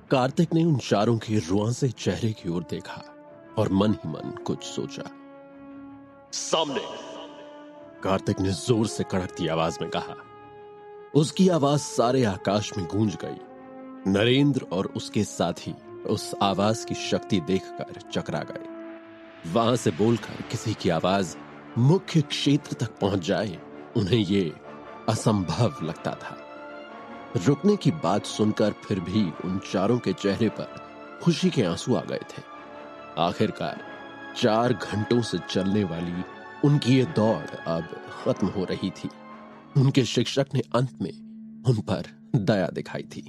कार्तिक ने उन चारों के रुआंसे चेहरे की ओर देखा और मन ही मन कुछ सोचा। सामने, कार्तिक ने जोर से कड़कती आवाज में कहा। उसकी आवाज सारे आकाश में गूंज गई। नरेंद्र और उसके साथी उस आवाज की शक्ति देखकर चकरा गए। वहां से बोलकर किसी की आवाज मुख्य क्षेत्र तक पहुंच जाए, उन्हें ये असंभव लगता था। रुकने की बात सुनकर फिर भी उन चारों के चेहरे पर खुशी के आंसू आ गए थे। आखिरकार 4 घंटों से चलने वाली उनकी ये दौड़ अब खत्म हो रही थी। उनके शिक्षक ने अंत में उन पर दया दिखाई थी।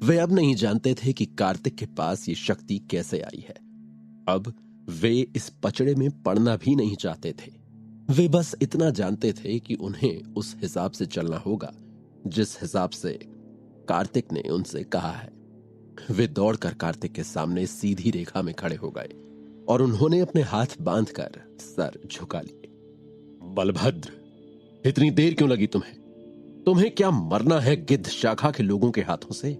वे अब नहीं जानते थे कि कार्तिक के पास ये शक्ति कैसे आई है। अब वे इस पचड़े में पड़ना भी नहीं चाहते थे। वे बस इतना जानते थे कि उन्हें उस हिसाब से चलना होगा जिस हिसाब से कार्तिक ने उनसे कहा है। वे दौड़कर कार्तिक के सामने सीधी रेखा में खड़े हो गए और उन्होंने अपने हाथ बांधकर सर झुका लिए। बलभद्र, इतनी देर क्यों लगी तुम्हें? तुम्हें क्या मरना है गिद्ध शाखा के लोगों के हाथों से?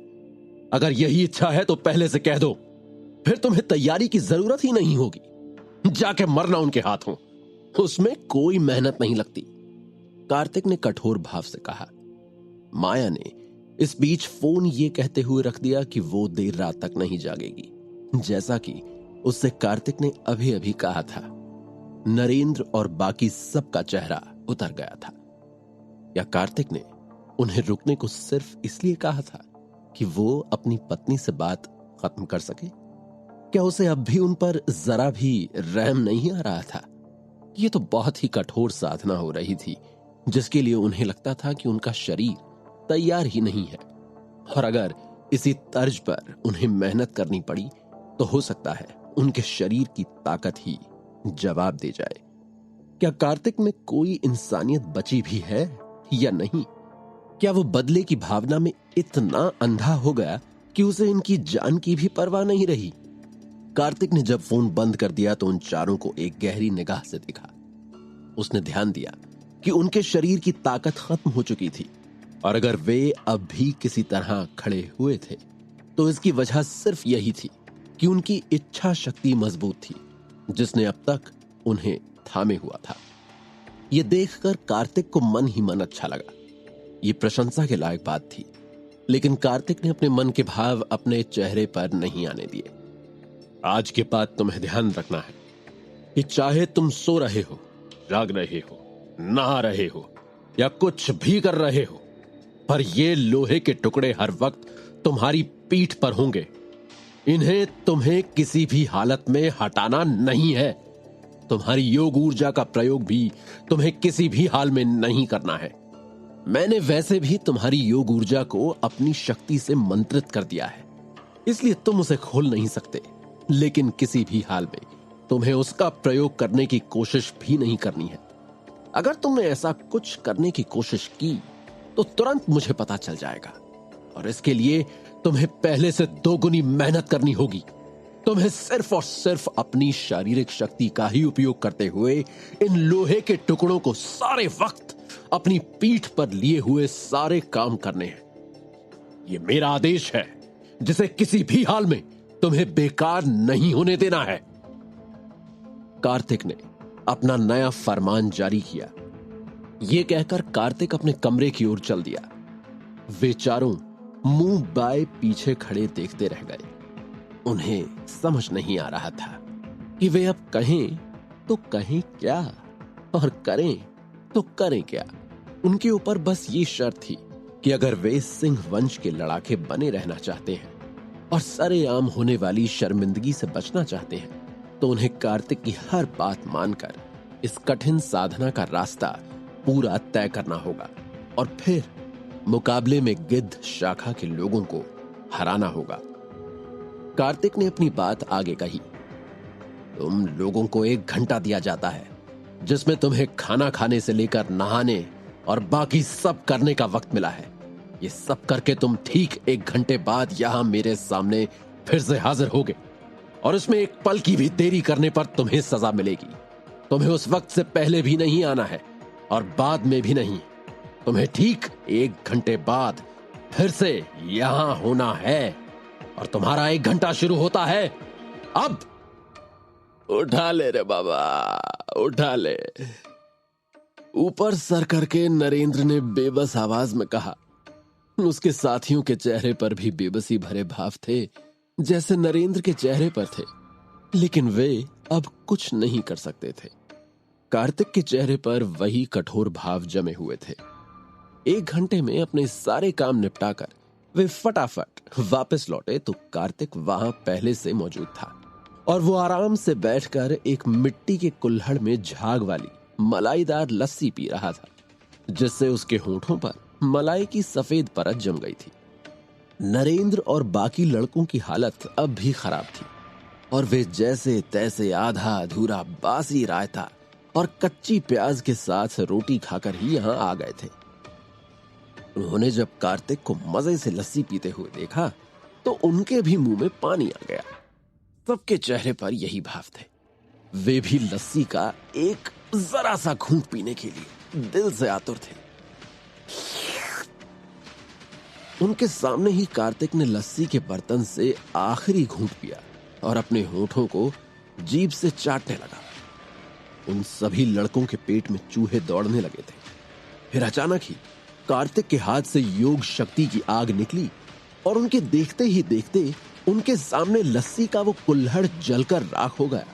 अगर यही इच्छा है तो पहले से कह दो, फिर तुम्हें तैयारी की जरूरत ही नहीं होगी। जाके मरना उनके हाथों, उसमें कोई मेहनत नहीं लगती। कार्तिक ने कठोर भाव से कहा। माया ने इस बीच फोन ये कहते हुए रख दिया कि वो देर रात तक नहीं जागेगी, जैसा कि उससे कार्तिक ने अभी अभी कहा था। नरेंद्र और बाकी सबका चेहरा उतर गया था। या कार्तिक ने उन्हें रुकने को सिर्फ इसलिए कहा था कि वो अपनी पत्नी से बात खत्म कर सके? क्या उसे अब भी उन पर जरा भी रहम नहीं आ रहा था? ये तो बहुत ही कठोर साधना हो रही थी जिसके लिए उन्हें लगता था कि उनका शरीर तैयार ही नहीं है, और अगर इसी तर्ज पर उन्हें मेहनत करनी पड़ी तो हो सकता है उनके शरीर की ताकत ही जवाब दे जाए। क्या कार्तिक में कोई इंसानियत बची भी है या नहीं? क्या वो बदले की भावना में इतना अंधा हो गया कि उसे इनकी जान की भी परवाह नहीं रही? कार्तिक ने जब फोन बंद कर दिया तो उन चारों को एक गहरी निगाह से देखा। उसने ध्यान दिया कि उनके शरीर की ताकत खत्म हो चुकी थी, और अगर वे अब भी किसी तरह खड़े हुए थे तो इसकी वजह सिर्फ यही थी कि उनकी इच्छा शक्ति मजबूत थी जिसने अब तक उन्हें थामे हुआ था। यह देखकर कार्तिक को मन ही मन अच्छा लगा। यह प्रशंसा के लायक बात थी, लेकिन कार्तिक ने अपने मन के भाव अपने चेहरे पर नहीं आने दिए। आज के बाद तुम्हें ध्यान रखना है कि चाहे तुम सो रहे हो, जाग रहे हो, नहा रहे हो या कुछ भी कर रहे हो, पर ये लोहे के टुकड़े हर वक्त तुम्हारी पीठ पर होंगे। इन्हें तुम्हें किसी भी हालत में हटाना नहीं है। तुम्हारी योग ऊर्जा का प्रयोग भी तुम्हें किसी भी हाल में नहीं करना है। मैंने वैसे भी तुम्हारी योग ऊर्जा को अपनी शक्ति से मंत्रित कर दिया है, इसलिए तुम उसे खोल नहीं सकते, लेकिन किसी भी हाल में तुम्हें उसका प्रयोग करने की कोशिश भी नहीं करनी है। अगर तुमने ऐसा कुछ करने की कोशिश की तो तुरंत मुझे पता चल जाएगा, और इसके लिए तुम्हें पहले से 2 गुनी मेहनत करनी होगी। तुम्हें सिर्फ और सिर्फ अपनी शारीरिक शक्ति का ही उपयोग करते हुए इन लोहे के टुकड़ों को सारे वक्त अपनी पीठ पर लिए हुए सारे काम करने हैं। यह मेरा आदेश है जिसे किसी भी हाल में तुम्हें बेकार नहीं होने देना है। कार्तिक ने अपना नया फरमान जारी किया। यह कहकर कार्तिक अपने कमरे की ओर चल दिया। वे चारों मुंह बाए पीछे खड़े देखते रह गए। उन्हें समझ नहीं आ रहा था कि वे अब कहें तो कहें क्या और करें तो करें क्या। उनके ऊपर बस ये शर्त थी कि अगर वे सिंह वंश के लड़ाके बने रहना चाहते हैं और सरेआम होने वाली शर्मिंदगी से बचना चाहते हैं, तो उन्हें कार्तिक की हर बात मानकर इस कठिन साधना का रास्ता पूरा तय करना होगा, और फिर मुकाबले में गिद्ध शाखा के लोगों को हराना होगा। कार्तिक ने अपनी बात आगे कही। तुम लोगों को 1 घंटा दिया जाता है जिसमें तुम्हें खाना खाने से लेकर नहाने और बाकी सब करने का वक्त मिला है। ये सब करके तुम ठीक 1 घंटे बाद यहां मेरे सामने फिर से हाजिर होगे, और इसमें 1 पल की भी देरी करने पर तुम्हें सजा मिलेगी। तुम्हें उस वक्त से पहले भी नहीं आना है और बाद में भी नहीं। तुम्हें ठीक 1 घंटे बाद फिर से यहां होना है, और तुम्हारा 1 घंटा शुरू होता है अब। उठा ले रे बाबा, उठा ले। ऊपर सर करके नरेंद्र ने बेबस आवाज में कहा। उसके साथियों के चेहरे पर भी बेबसी भरे भाव थे, जैसे नरेंद्र के चेहरे पर थे, लेकिन वे अब कुछ नहीं कर सकते थे। कार्तिक के चेहरे पर वही कठोर भाव जमे हुए थे। 1 घंटे में अपने सारे काम निपटाकर वे फटाफट वापस लौटे तो कार्तिक वहां पहले से मौजूद था और वो आराम से बैठकर एक मिट्टी के कुल्हड़ में झाग वाली मलाईदार लस्सी पी रहा था, जिससे उसके होंठों पर मलाई की सफेद परत जम गई थी। नरेंद्र और बाकी लड़कों की हालत अब भी खराब थी और वे जैसे तैसे आधा अधूरा बासी रायता और कच्ची प्याज के साथ रोटी खाकर ही यहां आ गए थे। उन्होंने जब कार्तिक को मजे से लस्सी पीते हुए देखा तो उनके भी मुंह में पानी आ गया। सबके चेहरे पर यही भाव थे। वे भी लस्सी का एक जरा सा घूंट पीने के लिए दिल से आतुर थे। उनके सामने ही कार्तिक ने लस्सी के बर्तन से आखिरी घूंट पिया और अपने होठों को जीभ से चाटने लगा। उन सभी लड़कों के पेट में चूहे दौड़ने लगे थे। फिर अचानक ही कार्तिक के हाथ से योग शक्ति की आग निकली और उनके देखते ही देखते उनके सामने लस्सी का वो कुल्हड़ जलकर राख हो गया।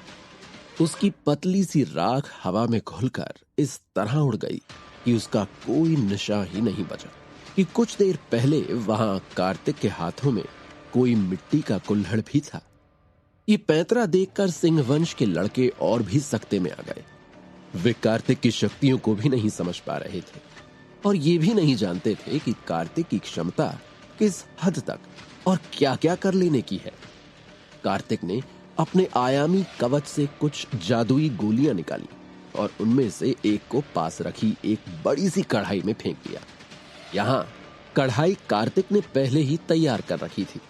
उसकी पतली सी राख हवा में घुलकर इस तरह उड़ गई कि उसका कोई निशान ही नहीं बचा कि कुछ देर पहले वहां कार्तिक के हाथों में कोई मिट्टी का कुल्हड़ भी था। ये पैंतरा देखकर सिंहवंश के लड़के और भी सकते में आ गए। वे कार्तिक की शक्तियों को भी नहीं समझ पा रहे थे और ये भी नहीं जानते थे कि कार्तिक की क्षमता किस हद तक और क्या क्या कर लेने की है। कार्तिक ने अपने आयामी कवच से कुछ जादुई गोलियां निकाली और उनमें से एक को पास रखी एक बड़ी सी कढ़ाई में फेंक दिया। यहां कढ़ाई कार्तिक ने पहले ही तैयार कर रखी थी।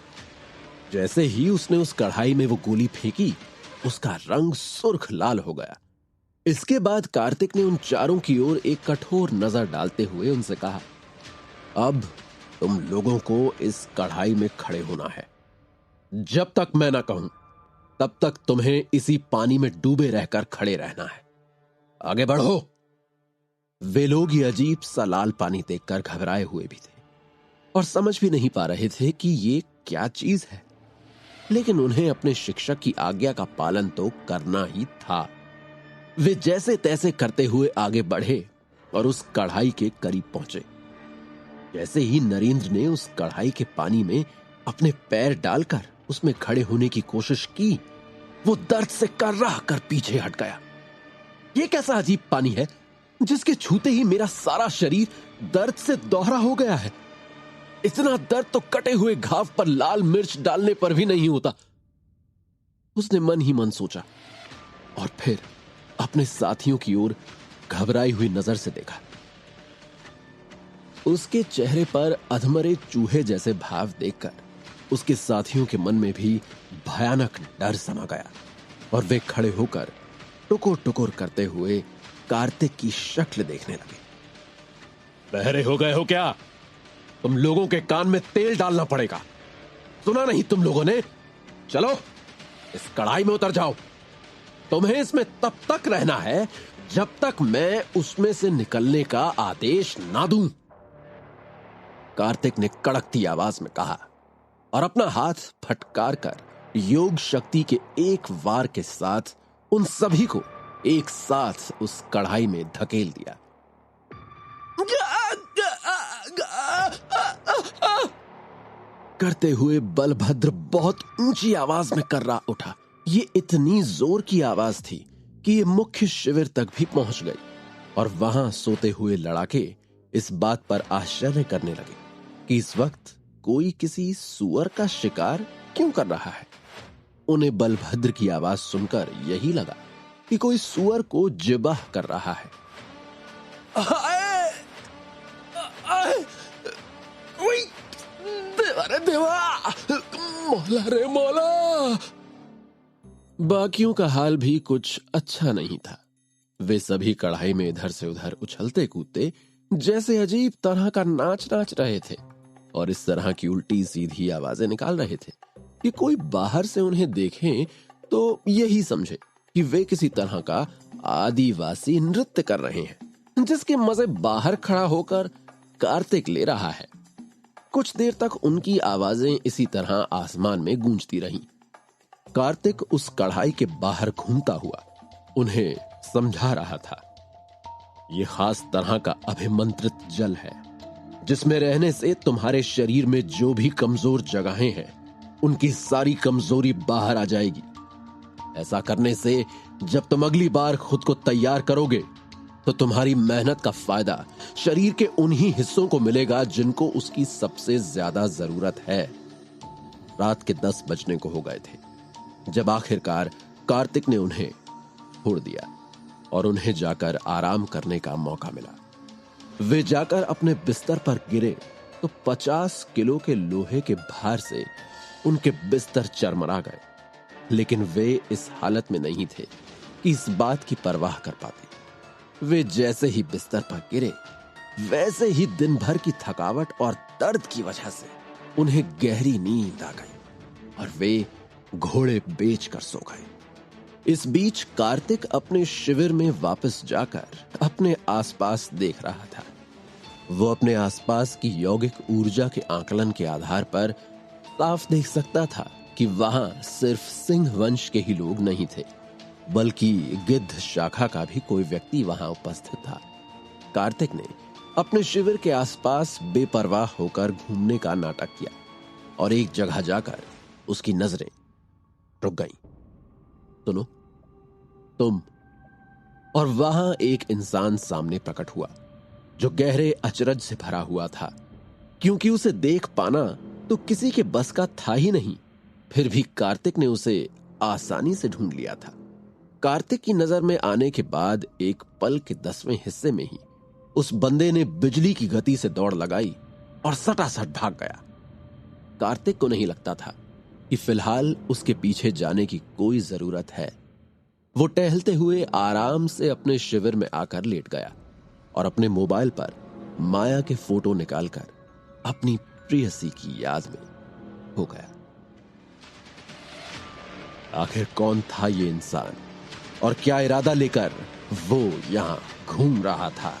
जैसे ही उसने उस कढ़ाई में वो गोली फेंकी, उसका रंग सुर्ख लाल हो गया। इसके बाद कार्तिक ने उन चारों की ओर एक कठोर नजर डालते हुए उनसे कहा, अब तुम लोगों को इस कढ़ाई में खड़े होना है। जब तक मैं ना कहूं तब तक तुम्हें इसी पानी में डूबे रहकर खड़े रहना है। आगे बढ़ो। वे लोग ये अजीब सा लाल पानी देखकर घबराए हुए भी थे और समझ भी नहीं पा रहे थे कि ये क्या चीज है, लेकिन उन्हें अपने शिक्षक की आज्ञा का पालन तो करना ही था। वे जैसे तैसे करते हुए आगे बढ़े और उस कढ़ाई के करीब पहुंचे। जैसे ही नरेंद्र ने उस कढ़ाई के पानी में अपने पैर डालकर उसमें खड़े होने की कोशिश की, वो दर्द से कर्राह कर पीछे हट गया। ये कैसा अजीब पानी है जिसके छूते ही मेरा सारा शरीर दर्द से दोहरा हो गया है। इतना दर्द तो कटे हुए घाव पर लाल मिर्च डालने पर भी नहीं होता। उसने मन ही मन सोचा और फिर अपने साथियों की ओर घबराई हुई नजर से देखा। उसके चेहरे पर अधमरे चूहे जैसे भाव देखकर उसके साथियों के मन में भी भयानक डर समा गया और वे खड़े होकर टुकुर टुकुर करते हुए कार्तिक की शक्ल देखने लगे। बहरे हो गए हो क्या? तुम लोगों के कान में तेल डालना पड़ेगा। सुना नहीं तुम लोगों ने? चलो इस कढ़ाई में उतर जाओ। तुम्हें इसमें तब तक रहना है जब तक मैं उसमें से निकलने का आदेश ना दूं। कार्तिक ने कड़कती आवाज में कहा और अपना हाथ फटकार कर योग शक्ति के एक वार के साथ उन सभी को एक साथ उस कढ़ाई में धकेल दिया। करते हुए बलभद्र बहुत ऊंची आवाज में कर्रा उठा। ये इतनी जोर की आवाज थी कि ये मुख्य शिविर तक भी पहुंच गई और वहां सोते हुए लड़ाके इस बात पर आश्चर्य करने लगे कि इस वक्त कोई किसी सुअर का शिकार क्यों कर रहा है। उन्हें बलभद्र की आवाज सुनकर यही लगा कि कोई सुअर को जिबाह कर रहा है। देवा, मौला रे मौला। बाकियों का हाल भी कुछ अच्छा नहीं था। वे सभी कढ़ाई में इधर से उधर उछलते कूदते जैसे अजीब तरह का नाच नाच रहे थे और इस तरह की उल्टी सीधी आवाजें निकाल रहे थे कि कोई बाहर से उन्हें देखे तो यही समझे कि वे किसी तरह का आदिवासी नृत्य कर रहे हैं, जिसके मजे बाहर खड़ा होकर कार्तिक ले रहा है। कुछ देर तक उनकी आवाजें इसी तरह आसमान में गूंजती रहीं। कार्तिक उस कढ़ाई के बाहर घूमता हुआ उन्हें समझा रहा था, यह खास तरह का अभिमंत्रित जल है जिसमें रहने से तुम्हारे शरीर में जो भी कमजोर जगहें हैं उनकी सारी कमजोरी बाहर आ जाएगी। ऐसा करने से जब तुम अगली बार खुद को तैयार करोगे तो तुम्हारी मेहनत का फायदा शरीर के उन्हीं हिस्सों को मिलेगा जिनको उसकी सबसे ज्यादा जरूरत है। रात के 10 बजने को हो गए थे जब आखिरकार कार्तिक ने उन्हें छोड़ दिया और उन्हें जाकर आराम करने का मौका मिला। वे जाकर अपने बिस्तर पर गिरे तो 50 किलो के लोहे के भार से उनके बिस्तर चरमरा गए, लेकिन वे इस हालत में नहीं थे कि इस बात की परवाह कर पाते। वे जैसे ही बिस्तर पर गिरे वैसे ही दिन भर की थकावट और दर्द की वजह से उन्हें गहरी नींद आ गई और वे घोड़े बेचकर सो गए। इस बीच कार्तिक अपने शिविर में वापस जाकर अपने आसपास देख रहा था। वो अपने आसपास की यौगिक ऊर्जा के आकलन के आधार पर साफ देख सकता था कि वहां सिर्फ सिंह वंश के ही लोग नहीं थे, बल्कि गिद्ध शाखा का भी कोई व्यक्ति वहां उपस्थित था। कार्तिक ने अपने शिविर के आसपास बेपरवाह होकर घूमने का नाटक किया और एक जगह जाकर उसकी नजरें रुक गईं। सुनो, तुम। और वहां एक इंसान सामने प्रकट हुआ जो गहरे अचरज से भरा हुआ था, क्योंकि उसे देख पाना तो किसी के बस का था ही नहीं। फिर भी कार्तिक ने उसे आसानी से ढूंढ लिया था। कार्तिक की नजर में आने के बाद एक पल के 10वें हिस्से में ही उस बंदे ने बिजली की गति से दौड़ लगाई और सटासट भाग गया। कार्तिक को नहीं लगता था कि फिलहाल उसके पीछे जाने की कोई जरूरत है। वो टहलते हुए आराम से अपने शिविर में आकर लेट गया और अपने मोबाइल पर माया के फोटो निकालकर अपनी प्रेयसी की याद में हो गया। आखिर कौन था ये इंसान और क्या इरादा लेकर वो यहां घूम रहा था?